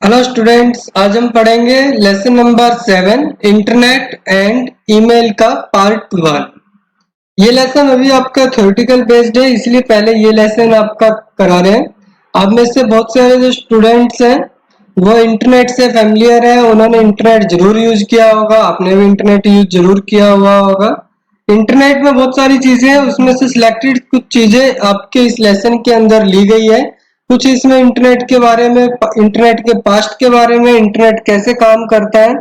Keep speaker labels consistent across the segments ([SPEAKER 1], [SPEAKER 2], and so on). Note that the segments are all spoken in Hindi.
[SPEAKER 1] हेलो स्टूडेंट्स, आज हम पढ़ेंगे lesson number 7 internet and email का पार्ट 1। ये लेसन अभी आपका थ्योरेटिकल बेस्ड है, इसलिए पहले ये लेसन आपका करा रहे हैं। आप में से बहुत सारे जो स्टूडेंट्स हैं वो इंटरनेट से फैमिलियर है, उन्होंने इंटरनेट जरूर यूज किया होगा, आपने भी इंटरनेट यूज जरूर किया हुआ होगा। इंटरनेट में बहुत सारी चीजें हैं, उसमें से सिलेक्टेड कुछ चीजें आपके इस लेसन के अंदर ली गई है। कुछ इसमें इंटरनेट के बारे में, इंटरनेट के पास्ट के बारे में, इंटरनेट कैसे काम करता है,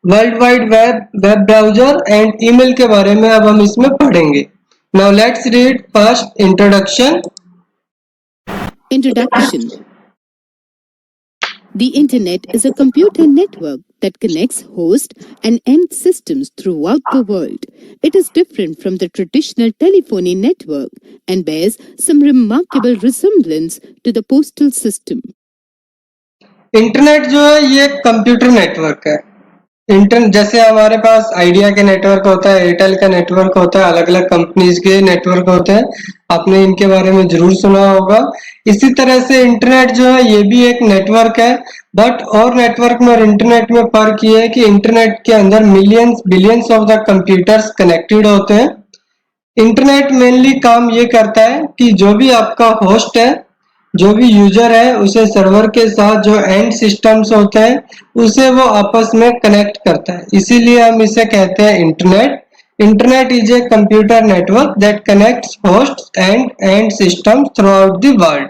[SPEAKER 1] world wide web, web browser and email के बारे में अब हम इसमें पढ़ेंगे। Now let's read first introduction.
[SPEAKER 2] Introduction. The Internet is a computer network that connects host and end systems throughout the world. It is different from the traditional telephony network and bears some remarkable resemblance to the postal system.
[SPEAKER 1] Internet जो है ये एक कंप्यूटर नेटवर्क है। जैसे हमारे पास आइडिया के नेटवर्क होता है, एयरटेल का नेटवर्क होता है, अलग अलग कंपनीज के नेटवर्क होते हैं, आपने इनके बारे में जरूर सुना होगा। इसी तरह से इंटरनेट जो है ये भी एक नेटवर्क है, बट और नेटवर्क में और इंटरनेट में फर्क ये है कि इंटरनेट के अंदर millions billions of the computers connected होते हैं। इंटरनेट मेनली काम ये करता है कि जो भी आपका होस्ट है, जो भी यूजर है, उसे सर्वर के साथ जो एंड सिस्टम्स होते हैं उसे वो आपस में कनेक्ट करता है, इसीलिए हम इसे कहते हैं internet. Internet is a computer network that connects host and and systems through out the world.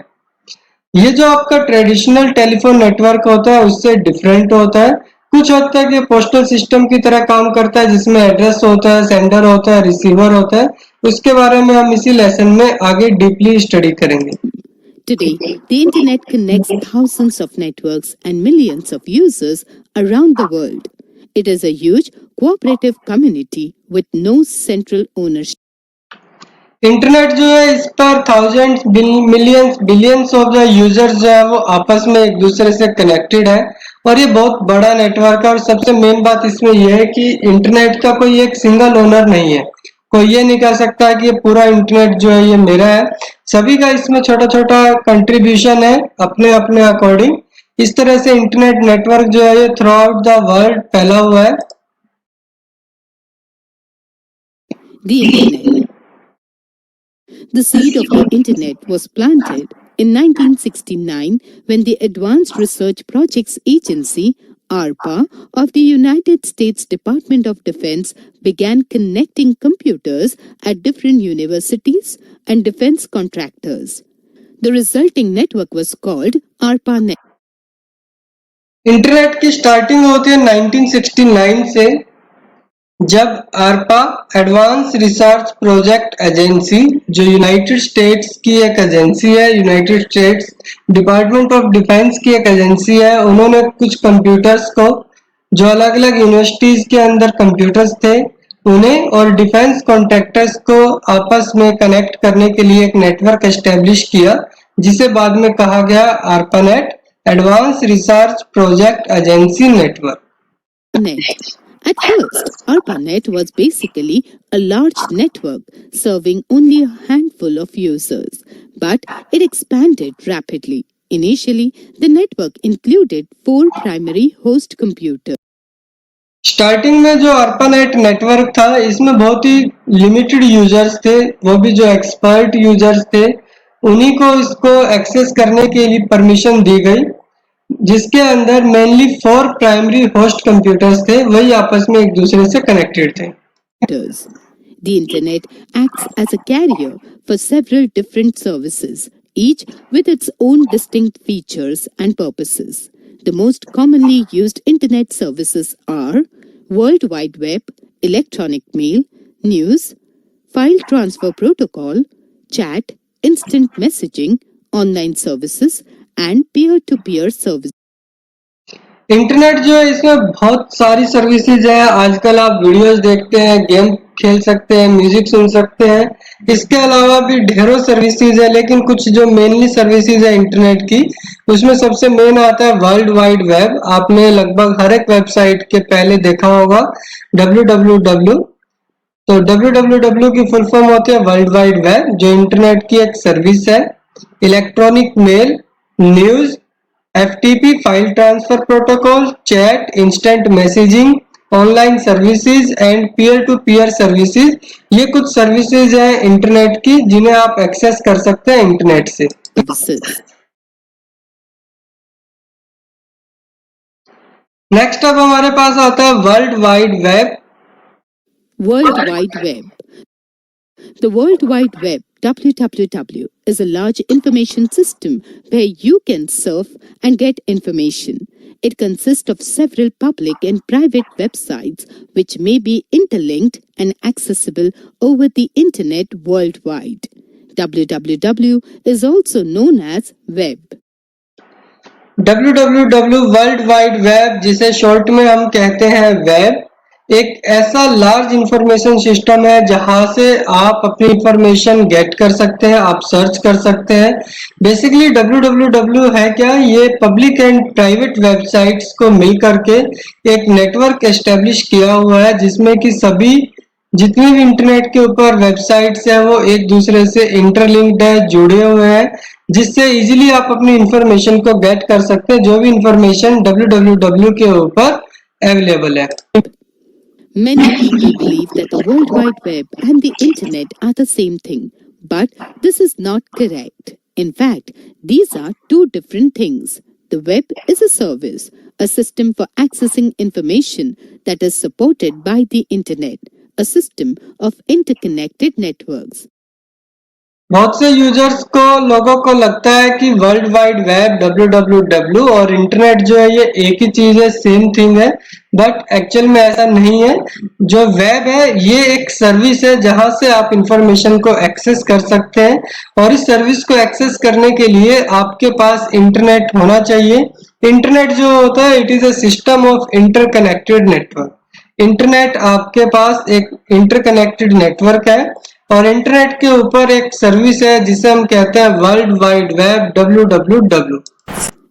[SPEAKER 1] ये जो आपका ट्रेडिशनल टेलीफोन नेटवर्क होता है उससे डिफरेंट होता है। कुछ हद तक ये पोस्टल सिस्टम की तरह काम करता है, जिसमें एड्रेस होता है, सेंडर होता है, रिसीवर होता है। उसके बारे में हम इसी लेसन में आगे डीपली स्टडी करेंगे।
[SPEAKER 2] Today, the Internet connects thousands of networks and millions of users around the world. It is a huge cooperative community with no central ownership.
[SPEAKER 1] Internet जो है इस पर thousands millions billions of the users जो है वो आपस में एक दूसरे से कनेक्टेड है और ये बहुत बड़ा नेटवर्क है। और सबसे मेन बात इसमें यह है कि इंटरनेट का कोई एक सिंगल ओनर नहीं है। कोई ये नहीं कह सकता कि ये पूरा इंटरनेट जो है ये मेरा है। सभी का इसमें छोटा छोटा कंट्रीब्यूशन है अपने अपने अकॉर्डिंग। इस तरह से इंटरनेट नेटवर्क जो है ये थ्रू आउट द वर्ल्ड फैला हुआ है।
[SPEAKER 2] The Internet. The seed of the Internet was planted in 1969 when the Advanced Research Projects Agency, ARPA, of the United States Department of Defense began connecting computers at different universities and defense contractors. The resulting network was called ARPANET.
[SPEAKER 1] Internet की स्टार्टिंग होती है 1969 से, जब आरपा एडवांस रिसर्च प्रोजेक्ट एजेंसी, जो यूनाइटेड स्टेट्स की एक एजेंसी है, United states department of defence की एक एजेंसी है, उन्होंने कुछ कंप्यूटर्स को, जो अलग अलग यूनिवर्सिटीज के अंदर कंप्यूटर्स थे, उन्हें और डिफेंस कॉन्ट्रैक्टर्स को आपस में कनेक्ट करने के लिए एक नेटवर्क एस्टेब्लिश किया, जिसे बाद में कहा गया ARPANET, advance research project agency network.
[SPEAKER 2] At first, ARPANET was basically a large network serving only a handful of users, but it expanded rapidly. Initially, the network included 4 primary host computers.
[SPEAKER 1] Starting में जो ARPANET नेटवर्क था इसमें बहुत ही लिमिटेड यूजर्स थे, वो भी जो एक्सपर्ट यूजर्स थे उन्हीं को इसको एक्सेस करने के लिए परमिशन दी गई, जिसके अंदर मेनली 4 प्राइमरी होस्ट कंप्यूटर्स थे, वही आपस में एक दूसरे से कनेक्टेड थे।
[SPEAKER 2] The Internet acts as a carrier for several different services, each with its own distinct features and purposes. The most commonly used Internet services are World Wide Web, electronic mail, news, file transfer protocol, chat, instant messaging, online services, and peer-to-peer services.
[SPEAKER 1] Internet जो है इसमें बहुत सारी सर्विसेज है। आजकल आप वीडियोस देखते हैं, गेम खेल सकते हैं, म्यूजिक सुन सकते हैं, इसके अलावा भी ढेरों सर्विसेज है। लेकिन कुछ जो मेनली सर्विसेज है इंटरनेट की, उसमें सबसे मेन आता है वर्ल्ड वाइड वेब। आपने लगभग हर एक वेबसाइट के पहले देखा होगा www। तो www की फुल फॉर्म होती है वर्ल्ड वाइड वेब, जो इंटरनेट की एक सर्विस है। Electronic mail, news, FTP file transfer protocol, chat, instant messaging, online services and peer to peer services, ये कुछ सर्विसेज हैं इंटरनेट की जिन्हें आप एक्सेस कर सकते हैं इंटरनेट से।
[SPEAKER 2] services.
[SPEAKER 1] नेक्स्ट अब हमारे पास आता है world wide web.
[SPEAKER 2] World Wide Web. The World Wide Web, WWW, is a large information system where you can surf and get information. It consists of several public and private websites which may be interlinked and accessible over the internet worldwide. WWW is also known as Web.
[SPEAKER 1] www world wide web, जिसे शॉर्ट में हम कहते हैं वेब, एक ऐसा लार्ज इंफॉर्मेशन सिस्टम है जहां से आप अपनी इंफॉर्मेशन गेट कर सकते हैं, आप सर्च कर सकते हैं। बेसिकली www है क्या, ये पब्लिक एंड प्राइवेट वेबसाइट्स को मिल करके एक नेटवर्क एस्टेब्लिश किया हुआ है जिसमें कि सभी जितनी भी इंटरनेट के ऊपर वेबसाइट्स है वो एक दूसरे से इंटरलिंक्ड है, जुड़े हुए हैं, जिससे इजीली आप अपनी इंफॉर्मेशन को गेट कर सकते हैं, जो भी इंफॉर्मेशन www के ऊपर अवेलेबल है।
[SPEAKER 2] Many people believe that the World Wide Web and the Internet are the same thing, but this is not correct. In fact, these are two different things. The web is a service, a system for accessing information that is supported by the Internet, a system of interconnected networks.
[SPEAKER 1] बहुत से यूजर्स को लोगों को लगता है कि वर्ल्ड वाइड वेब www और इंटरनेट जो है ये एक ही चीज है, सेम थिंग है, बट एक्चुअल में ऐसा नहीं है। जो वेब है ये एक सर्विस है जहां से आप इंफॉर्मेशन को एक्सेस कर सकते हैं, और इस सर्विस को एक्सेस करने के लिए आपके पास इंटरनेट होना चाहिए। इंटरनेट जो होता है it is a system of interconnected network. Internet आपके पास एक इंटरकनेक्टेड नेटवर्क है, और इंटरनेट के ऊपर एक सर्विस है जिसे हम कहते हैं world wide web www।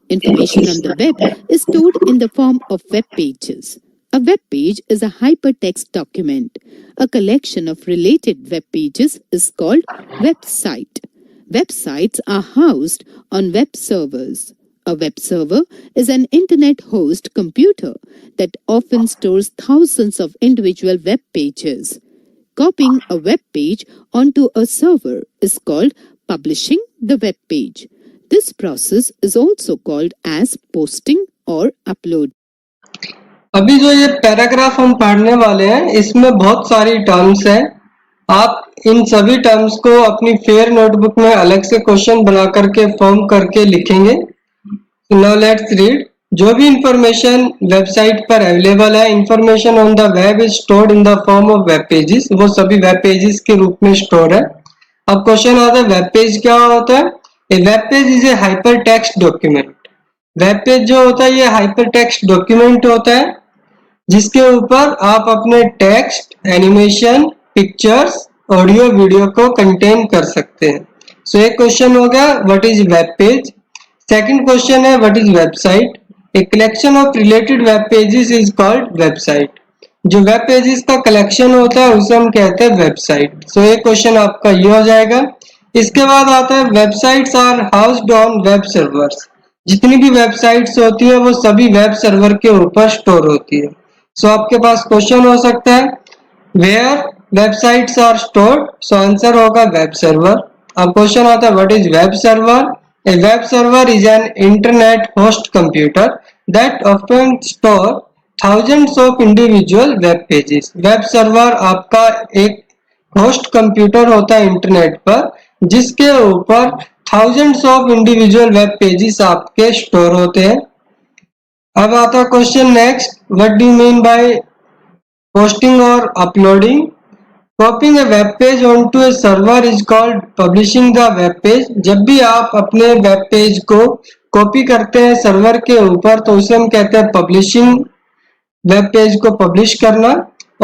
[SPEAKER 2] Information on the web is stored in the form of web pages. A web page is a hypertext document. A collection of related web pages is called website. Websites are housed on web servers. A web server is an internet host computer that often stores thousands of individual web pages. Copying a web page onto a server is called publishing the web page. This process is also called as posting or upload.
[SPEAKER 1] अभी जो ये पैराग्राफ हम पढ़ने वाले हैं इसमें बहुत सारी टर्म्स हैं। आप इन सभी टर्म्स को अपनी फेयर नोटबुक में अलग से क्वेश्चन बना करके फॉर्म करके लिखेंगे। Now let's read. जो भी इंफॉर्मेशन वेबसाइट पर अवेलेबल है, information on the web is stored in the form of web pages, वो सभी वेब पेजेस के रूप में स्टोर है। अब क्वेश्चन आता है वेब पेज क्या होता है। A web page is a hypertext document. Web page जो होता है ये हाइपर टेक्स्ट डॉक्यूमेंट होता है जिसके ऊपर आप अपने text, animation, pictures, audio, video को कंटेन कर सकते हैं। सो एक क्वेश्चन हो गया what is web page. Second question है what is website. A collection of related web pages is called website. जो वेब पेजेस का कलेक्शन होता है उसे हम कहते हैं वेबसाइट। सो ये क्वेश्चन आपका ये हो जाएगा। इसके बाद आता है websites are housed on web servers. जितनी भी वेबसाइट्स होती है वो सभी वेब सर्वर के ऊपर स्टोर होती है। सो आपके पास क्वेश्चन हो सकता है where websites are stored, so answer होगा वेब सर्वर। अब क्वेश्चन आता है what is web server. A web server is an internet host computer that often store thousands of individual web pages. Web server आपका एक होस्ट कंप्यूटर होता है इंटरनेट पर जिसके ऊपर thousands of individual web pages आपके स्टोर होते हैं। अब आता है question next, what do you mean bye posting और uploading. Copying a web page onto a server is called publishing the web page. जब भी आप अपने वेब पेज को कॉपी करते हैं सर्वर के ऊपर तो उसे हम कहते हैं पब्लिशिंग, वेब पेज को पब्लिश करना,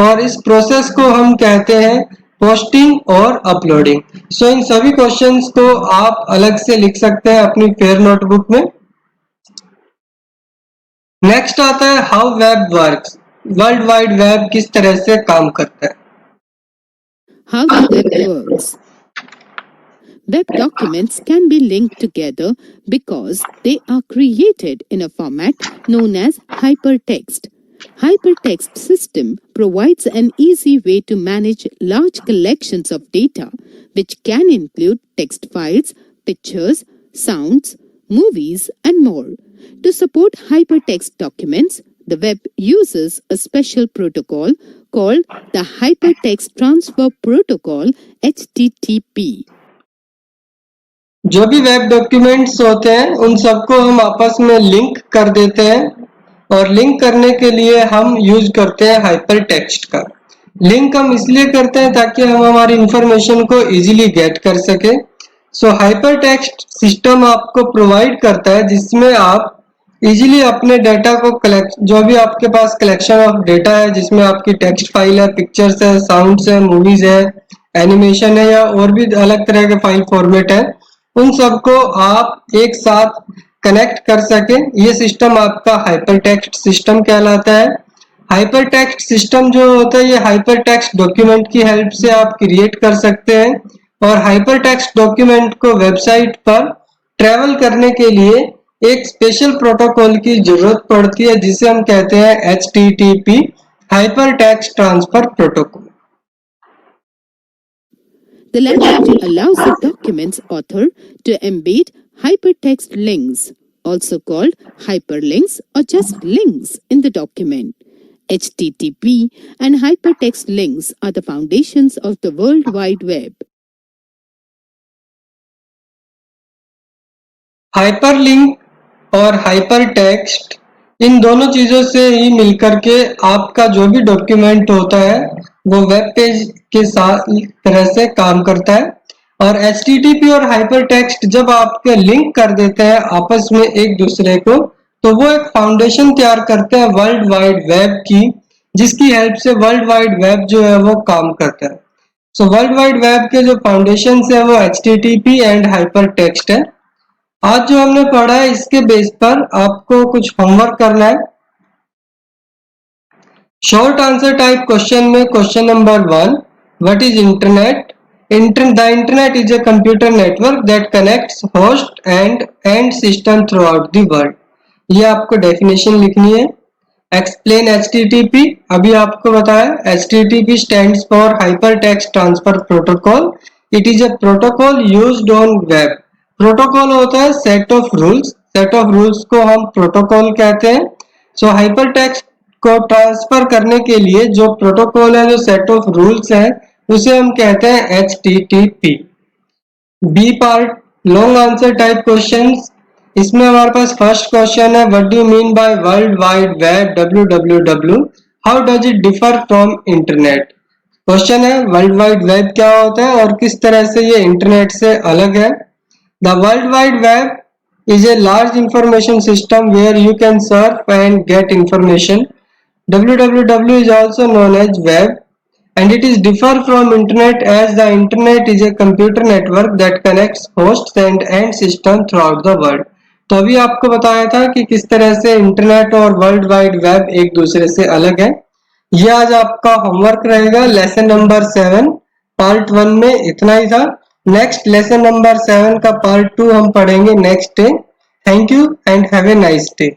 [SPEAKER 1] और इस प्रोसेस को हम कहते हैं पोस्टिंग और अपलोडिंग। सो इन सभी क्वेश्चंस को आप अलग से लिख सकते हैं अपनी फेयर नोटबुक में। नेक्स्ट आता है how web works. World wide web किस तरह से काम करता है।
[SPEAKER 2] How the web works. Web documents can be linked together because they are created in a format known as hypertext. Hypertext system provides an easy way to manage large collections of data, which can include text files, pictures, sounds, movies, and more. To support hypertext documents, the web uses a special protocol called the Hypertext Transfer Protocol (HTTP).
[SPEAKER 1] जो भी वेब डॉक्यूमेंट्स होते हैं उन सबको हम आपस में लिंक कर देते हैं और लिंक करने के लिए हम यूज करते हैं हाइपर टेक्स्ट का। लिंक हम इसलिए करते हैं ताकि हम हमारी इंफॉर्मेशन को इजीली गेट कर सके। सो हाइपर टेक्स्ट सिस्टम आपको प्रोवाइड करता है जिसमें आप इजीली अपने डाटा को कलेक्ट, जो भी आपके पास कलेक्शन ऑफ डेटा है जिसमें आपकी टेक्स्ट फाइल है, पिक्चर्स है, साउंड्स है, मूवीज है, एनिमेशन है या और भी अलग तरह के फाइल फॉर्मेट है, उन सबको आप एक साथ कनेक्ट कर सके। ये सिस्टम आपका हाइपरटेक्स्ट सिस्टम कहलाता है। हाइपरटेक्स्ट सिस्टम जो होता है ये हाइपरटेक्स्ट डॉक्यूमेंट की हेल्प से आप क्रिएट कर सकते हैं और हाइपरटेक्स्ट डॉक्यूमेंट को वेबसाइट पर ट्रेवल करने के लिए एक स्पेशल प्रोटोकॉल की जरूरत पड़ती है जिसे हम कहते हैं HTTP, hypertext transfer protocol.
[SPEAKER 2] The language allows the document's author to embed hypertext links, also called hyperlinks or just links, in the document. HTTP and hypertext links are the foundations of the World Wide Web.
[SPEAKER 1] Hyperlink और हाइपरटेक्स्ट इन दोनों चीजों से ही मिलकर के आपका जो भी डॉक्यूमेंट होता है वो वेब पेज के साथ तरह से काम करता है। और HTTP और हाइपरटेक्स्ट जब आपके लिंक कर देते हैं आपस में एक दूसरे को, तो वो एक फाउंडेशन तैयार करते हैं वर्ल्ड वाइड वेब की, जिसकी हेल्प से वर्ल्ड वाइड वेब जो है वो काम करता है। सो वर्ल्ड वाइड वेब के जो फाउंडेशन है वो HTTP एंड हाइपरटेक्स्ट है। आज जो हमने पढ़ा है इसके बेस पर आपको कुछ होमवर्क करना है। शॉर्ट आंसर टाइप क्वेश्चन में question number 1, what is internet? The internet is a computer network that connects host and end system throughout the world. ये आपको डेफिनेशन लिखनी है। एक्सप्लेन HTTP, अभी आपको बताया HTTP stands for Hypertext Transfer Protocol. It is a protocol used on web. Protocol होता है set of rules, set of rules को हम प्रोटोकॉल कहते हैं। सो हाइपरटेक्स्ट को ट्रांसफर करने के लिए जो प्रोटोकॉल है, जो सेट ऑफ रूल्स है, उसे हम कहते हैं HTTP। B part, long answer type questions. इसमें हमारे पास फर्स्ट क्वेश्चन है, what do you mean by world wide web WWW? How does it differ from internet? Question है वर्ल्ड वाइड वेब क्या होता है और किस तरह से ये इंटरनेट से अलग है। The World Wide Web is a large information system where you can surf and get information. WWW is also known as web and it is differ from internet as the internet is a computer network that connects hosts and end system throughout the world. तो अभी आपको बताया था कि किस तरह से इंटरनेट और वर्ल्ड वाइड वेब एक दूसरे से अलग है। ये आज आपका होमवर्क रहेगा लेसन नंबर 7 पार्ट 1 में इतना ही था। नेक्स्ट लेसन नंबर 7 का पार्ट 2 हम पढ़ेंगे next day. Thank you and have a nice day.